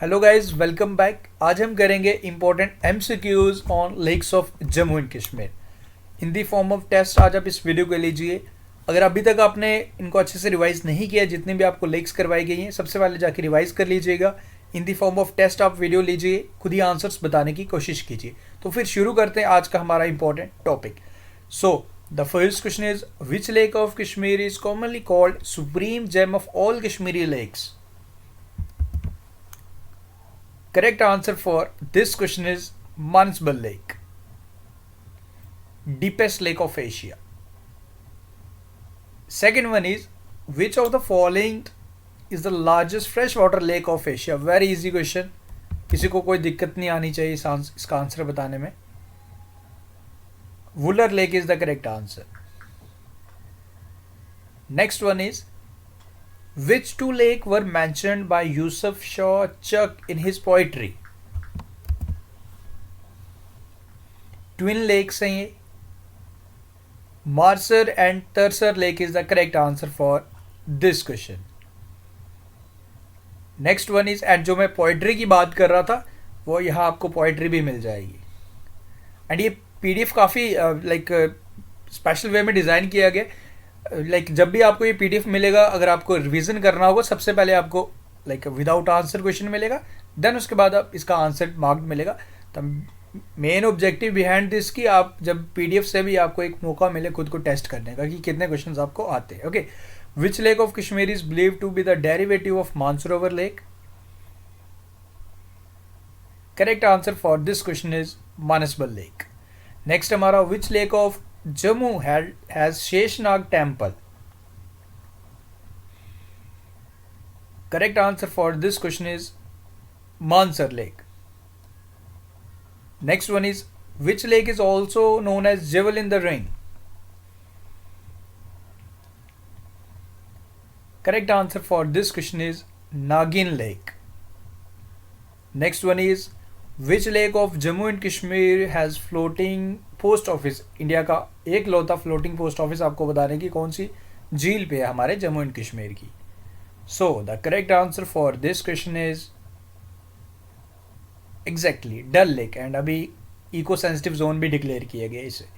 Hello guys, welcome back. आज हम करेंगे important MCQs on lakes of Jammu and Kashmir in the form of test. आज आप इस वीडियो को लीजिए। अगर अभी तक आपने इनको अच्छे से रिवाइज नहीं किया, जितनी भी आपको लेक्स करवाई गई हैं सबसे पहले जाके रिवाइज कर लीजिएगा। इन दी फॉर्म ऑफ टेस्ट आप वीडियो लीजिए, खुद ही आंसर्स बताने की कोशिश कीजिए। तो फिर शुरू करते हैं आज का हमारा important topic. So the first question is which lake of Kashmir is commonly called supreme gem of all Kashmiri lakes? Correct answer for this question is Mansbal Lake, deepest lake of Asia. Second one is which of the following is the largest freshwater lake of Asia? Very easy question. किसी को कोई दिक्कत नहीं आनी चाहिए इसका answer बताने में. Wular Lake is the correct answer. Next one is which two lakes were mentioned by Yusuf Shah Chak in his poetry? Twin lakes हैं ये. Marser and Terser Lake is the correct answer for this question. Next one is, and जो मैं poetry की बात कर रहा था वो यहाँ आपको पोइट्री भी मिल जाएगी. एंड ये पीडीएफ काफ़ी लाइक स्पेशल वे में डिज़ाइन किया गया. लाइक जब भी आपको ये पीडीएफ मिलेगा, अगर आपको रिवीजन करना होगा, सबसे पहले आपको लाइक विदाउट आंसर क्वेश्चन मिलेगा, देन उसके बाद आप इसका आंसर मार्क्ड मिलेगा. तब मेन ऑब्जेक्टिव बिहाइंड दिस कि आप जब पीडीएफ से भी आपको एक मौका मिले खुद को टेस्ट करने का कि कितने क्वेश्चंस आपको आते हैं. Okay, which lake of Kashmir is believe to be the derivative of Mansarovar lake? Correct answer for this question is Manasbal lake. Next हमारा which lake of Jammu has Sheshnag temple? Correct answer for this question is Mansar Lake. Next one is which lake is also known as Jewel in the Ring? Correct answer for this question is Nagin Lake. Next one is which lake of Jammu and Kashmir has floating post office? India का एक लौता floating post office आपको बताने की कौन सी झील पे है हमारे जम्मू एंड कश्मीर की. So the correct answer for this question is exactly Dal lake. And अभी इको सेंसिटिव जोन भी डिक्लेयर किया गया इसे.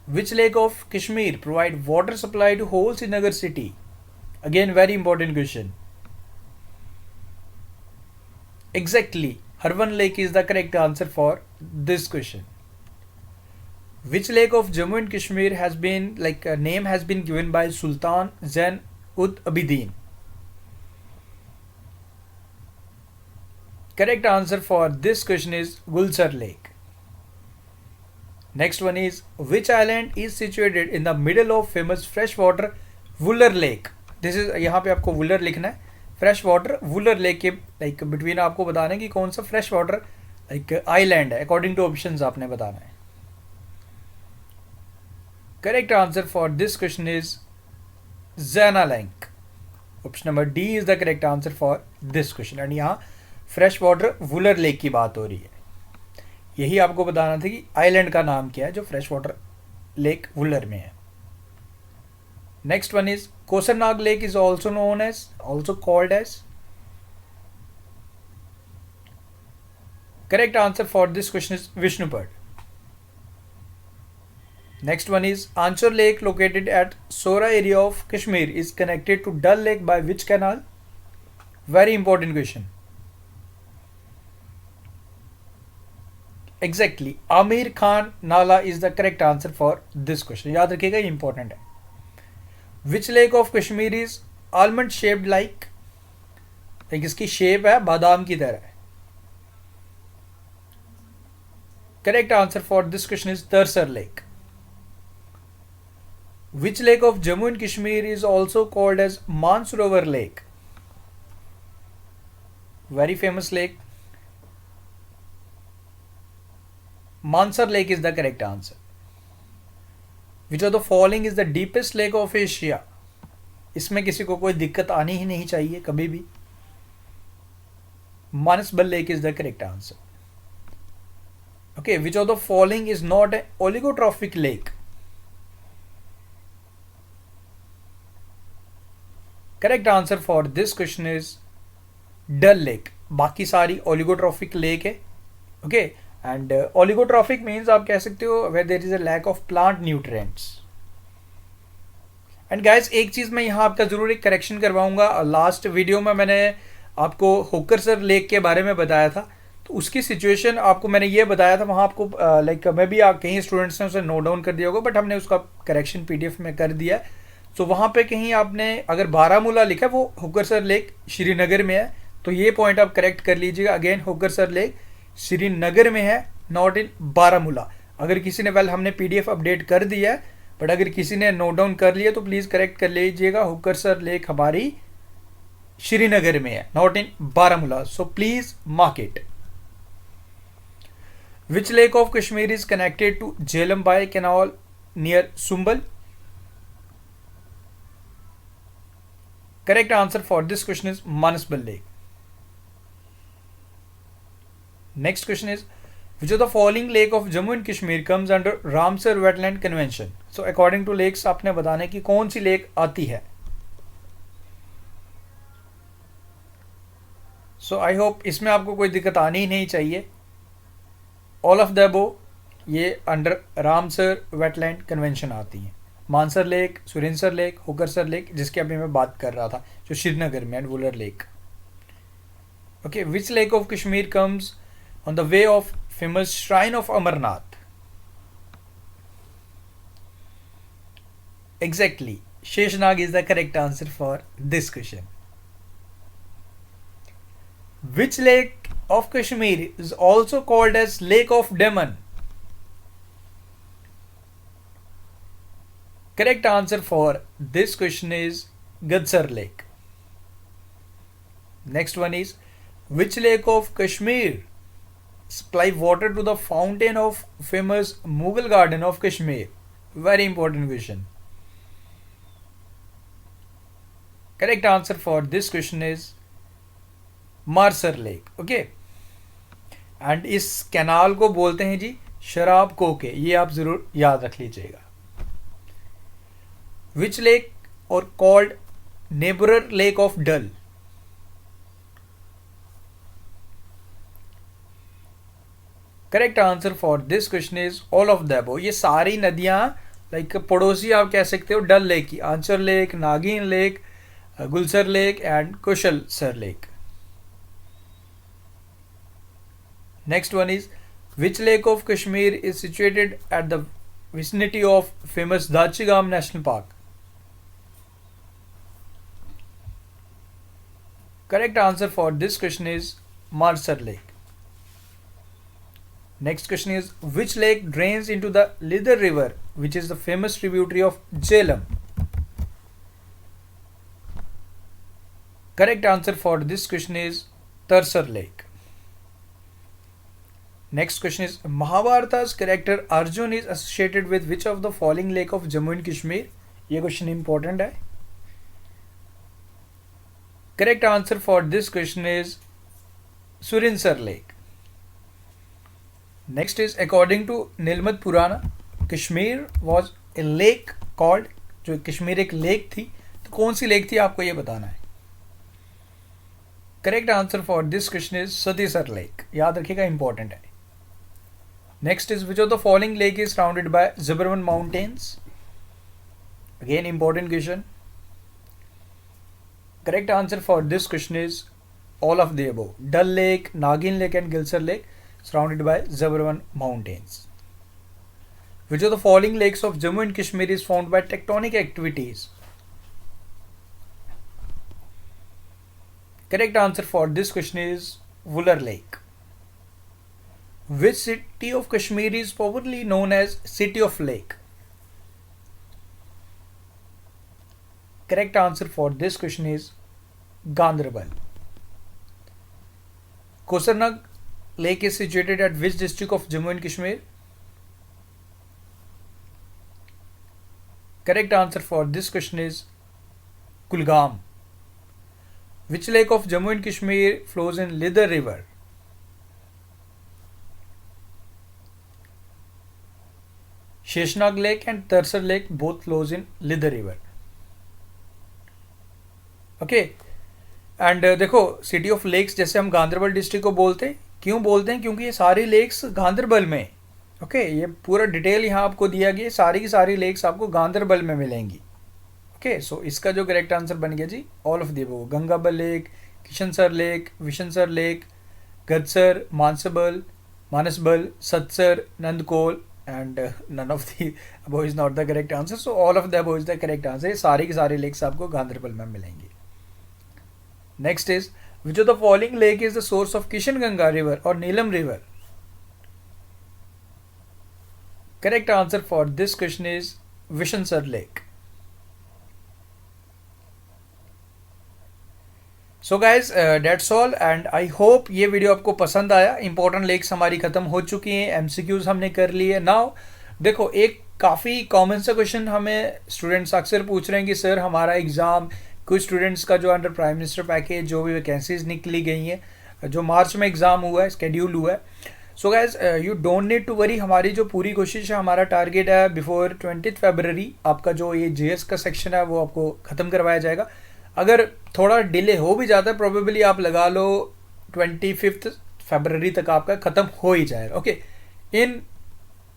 Which lake of Kashmir provide water supply to whole Srinagar city? Again very important question. Exactly Harwan lake is the correct answer for this question. Which lake of Jammu and Kashmir has been like a name has been given by Sultan Zain ud Abidin? Correct answer for this question is Gulsar Lake. Next one is which island is situated in the middle of famous freshwater Wular Lake? This is यहाँ पे आपको Wular लिखना है. Freshwater Wular Lake के like between आपको बताना है कि कौन सा freshwater like island है. According to options आपने बताना है. Correct answer for this question is Zana Lake. Option number D is the correct answer for this question. And यहाँ फ्रेश वाटर वुलर लेक की बात हो रही है. यही आपको बताना था कि आइलैंड का नाम क्या है जो फ्रेश वाटर लेक वुलर में है. Next one is Kausarnag lake is also known as also called as. Correct answer for this question is Vishnupad. Next one is Anchor Lake located at Sora area of Kashmir is connected to Dal Lake by which canal? Very important question. Exactly, Amir Khan Nala is the correct answer for this question. याद रखिएगा ये important है. Which lake of Kashmir is almond shaped like? like इसकी shape है बादाम की तरह है. Correct answer for this question is Tarsar Lake. Which lake of Jammu and Kashmir is also called as Mansarovar Lake? Very famous lake. Mansar Lake is the correct answer. Which of the following is the deepest lake of Asia? इसमें किसी को कोई दिक्कत आनी ही नहीं चाहिए कभी भी. Manasbal Lake is the correct answer. Okay, which of the following is not an oligotrophic lake? Correct answer for this question is Dal Lake. बाकी सारी ओलिगोट्रॉफिक लेक है. ओके, एंड ओलिगोट्रॉफिक मीन्स आप कह सकते हो where there is a lack of plant nutrients. And guys एक चीज़ मैं यहाँ आपका ज़रूर एक करेक्शन करवाऊंगा. लास्ट वीडियो में मैंने आपको होकरसर लेक के बारे में बताया था, तो उसकी सिचुएशन आपको मैंने ये बताया था. वहाँ आपको लाइक मैं भी कहीं स्टूडेंट्स ने उसे नोट डाउन कर दिया होगा, बट हमने उसका करेक्शन पीडीएफ में कर दिया है. तो वहाँ पे कहीं आपने अगर बारामूला लिखा है, वो होकरसर लेक श्रीनगर में है, तो ये पॉइंट आप करेक्ट कर लीजिएगा. अगेन होकरसर लेक श्रीनगर में है, नॉट इन बारामूला. अगर किसी ने हमने पीडीएफ अपडेट कर दिया है, बट अगर किसी ने नोट डाउन कर लिया तो प्लीज़ करेक्ट कर लीजिएगा. होकरसर लेक हमारी श्रीनगर में है, not in Baramulla. So please mark it. Which lake of Kashmir is connected to Jhelum by canal near Sumbal? Correct answer for this question is Manasbal Lake. Next question is, which of the following lake of Jammu and Kashmir comes under Ramsar Wetland Convention? So according to lakes आपने बताना है कि कौन सी lake आती है. So I hope इसमें आपको कोई दिक्कत आनी ही नहीं चाहिए. All of the above ये अंडर रामसर वेटलैंड कन्वेंशन आती हैं. Mansar lake, Surinsar lake, Hokersar lake, जिसकी अभी मैं बात कर रहा था, जो श्रीनगर में, and Wular lake. Okay, which lake of Kashmir comes on the way of famous shrine of Amarnath? Exactly, Sheshnag is the correct answer for this question. Which lake of Kashmir is also called as lake of demon? Correct answer for this question is Gadsar Lake. Next one is, which lake of Kashmir supply water to the fountain of famous Mughal garden of Kashmir? Very important question. Correct answer for this question is Marsar Lake. Okay. And इस canal को बोलते हैं जी शराब कोके. ये आप जरूर याद रख लीजिएगा. Which lake or called neighbor lake of Dal? Correct answer for this question is all of the above. ये सारी नदियाँ लाइक पड़ोसी आप कह सकते हो डल लेक की. Anchar lake, Nagin lake, Gulsar lake and Khushal Sar lake. Next one is, which lake of Kashmir is situated at the vicinity of famous Dachigam National Park? Correct answer for this question is Marsar Lake. Next question is, which lake drains into the Lidar River, which is the famous tributary of Jhelum? Correct answer for this question is Tarsar Lake. Next question is, Mahabharata's character Arjun is associated with which of the following lake of Jammu and Kashmir? ये question important है. Correct answer for this question is Surinsar Lake. Next is, according to Nilmad Purana, Kashmir was a lake called, जो कश्मीर एक lake थी, तो कौन सी lake थी आपको ये बताना है. Correct answer for this question is Satisar Lake. याद रखिएगा, इंपॉर्टेंट है. Next is, which of the following lake is surrounded by Zabarwan mountains? Again, important question. Correct answer for this question is all of the above. Dal Lake, Nagin Lake and Gilsar Lake surrounded by Zabarwan mountains. Which of the following lakes of Jammu and Kashmir is formed by tectonic activities? Correct answer for this question is Wooler Lake. Which city of Kashmir is popularly known as City of Lake? Correct answer for this question is Ganderbal. Kosarnag Lake is situated at which district of Jammu and Kashmir? Correct answer for this question is Kulgam. Which lake of Jammu and Kashmir flows in Lidar River? Sheshnag Lake and Tarsar Lake both flows in Lidar River. Okay, and देखो city of lakes जैसे हम Ganderbal district को बोलते हैं, क्यों बोलते हैं, क्योंकि ये सारी लेक्स गांधरबल में। ओके ये पूरा डिटेल यहाँ आपको दिया गया, सारी की सारी लेक्स आपको गांधरबल में मिलेंगी। ओके सो इसका जो करेक्ट आंसर बन गया जी all of the above, Gangabal lake, Kishansar lake, Vishansar lake, Gadsar, Manasbal, Manasbal, Satsar, Nundkol and none of the above is not the correct answer. So all of the above is the correct answer. ये सारी की सारी लेक्स आपको गांधरबल में मिलेंगी। Next is which of the following lake is the source of Kishanganga river और Neelum river? Correct answer for this question is Vishansar lake. So guys that's all and I hope ये video आपको पसंद आया। इंपॉर्टेंट लेक्स हमारी खत्म हो चुकी हैं, एमसीक्यूज हमने कर लिए। नाउ देखो एक काफ़ी कॉमन सा क्वेश्चन हमें स्टूडेंट्स अक्सर पूछ रहे हैं कि सर हमारा एग्ज़ाम, कुछ स्टूडेंट्स का जो अंडर प्राइम मिनिस्टर पैकेज जो भी वैकेंसीज निकली गई हैं, जो मार्च में एग्ज़ाम हुआ है, स्केड्यूल हुआ है। So guys you don't need to worry, हमारी जो पूरी कोशिश है, हमारा टारगेट है बिफोर 20 फरवरी आपका जो ये जीएस का सेक्शन है वो आपको ख़त्म करवाया जाएगा। अगर थोड़ा डिले हो भी जाता है, प्रोबेबली आप लगा लो 25 फरवरी तक आपका ख़त्म हो ही जाएगा। Okay in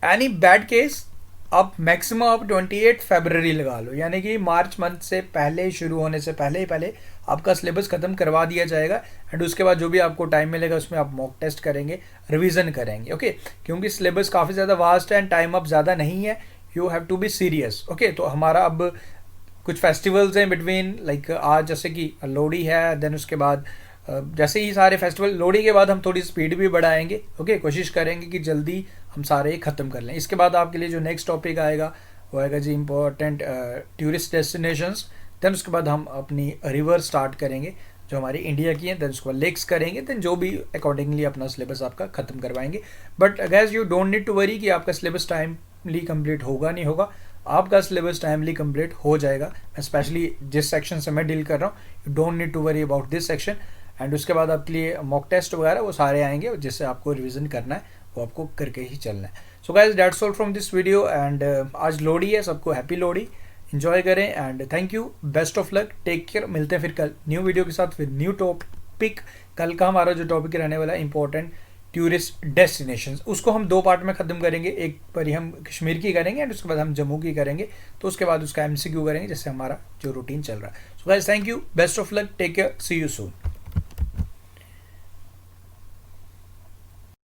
any bad case आप मैक्सिमम आप 28 फरवरी लगा लो, यानी कि मार्च मंथ से पहले, शुरू होने से पहले ही पहले आपका सिलेबस ख़त्म करवा दिया जाएगा। एंड उसके बाद जो भी आपको टाइम मिलेगा उसमें आप मॉक टेस्ट करेंगे, रिवीजन करेंगे। ओके क्योंकि सिलेबस काफ़ी ज़्यादा वास्ट है एंड टाइम अब ज़्यादा नहीं है, you have to be serious. Okay तो हमारा अब कुछ फेस्टिवल्स हैं बिटवीन, लाइक आज जैसे कि लोहड़ी है, देन उसके बाद जैसे ही सारे फेस्टिवल, लोहड़ी के बाद हम थोड़ी स्पीड भी बढ़ाएंगे। ओके कोशिश करेंगे कि जल्दी हम सारे ख़त्म कर लें। इसके बाद आपके लिए जो नेक्स्ट टॉपिक आएगा वो आएगा जी इंपॉर्टेंट टूरिस्ट डेस्टिनेशंस। देन उसके बाद हम अपनी रिवर स्टार्ट करेंगे जो हमारी इंडिया की हैं, देन उसके बाद लेक्स करेंगे, देन जो भी अकॉर्डिंगली अपना सिलेबस आपका ख़त्म करवाएंगे। But guys you don't need to worry कि आपका सिलेबस टाइमली कंप्लीट होगा नहीं होगा, आपका सिलेबस टाइमली कंप्लीट हो जाएगा। स्पेशली जिस सेक्शन से मैं डील कर रहा हूँ, you don't need to worry about this section. And उसके बाद आपके लिए मॉक टेस्ट वगैरह वो सारे आएंगे, जिससे आपको रिवीजन करना है वो आपको करके ही चलना है। So guys that's all from this video and आज लोहड़ी है, सबको हैप्पी लोहड़ी, एंजॉय करें and thank you, best of luck, take care. मिलते हैं फिर कल न्यू वीडियो के साथ विद न्यू टॉपिक। कल का हमारा जो टॉपिक रहने वाला है इंपॉर्टेंट टूरिस्ट डेस्टिनेशंस, उसको हम 2 पार्ट में ख़त्म करेंगे। एक पर हम कश्मीर की करेंगे एंड उसके बाद हम जम्मू की करेंगे, तो उसके बाद उसका एमसीक्यू करेंगे, जिससे हमारा जो रूटीन चल रहा है। So guys thank you, best of luck, take care, see you soon.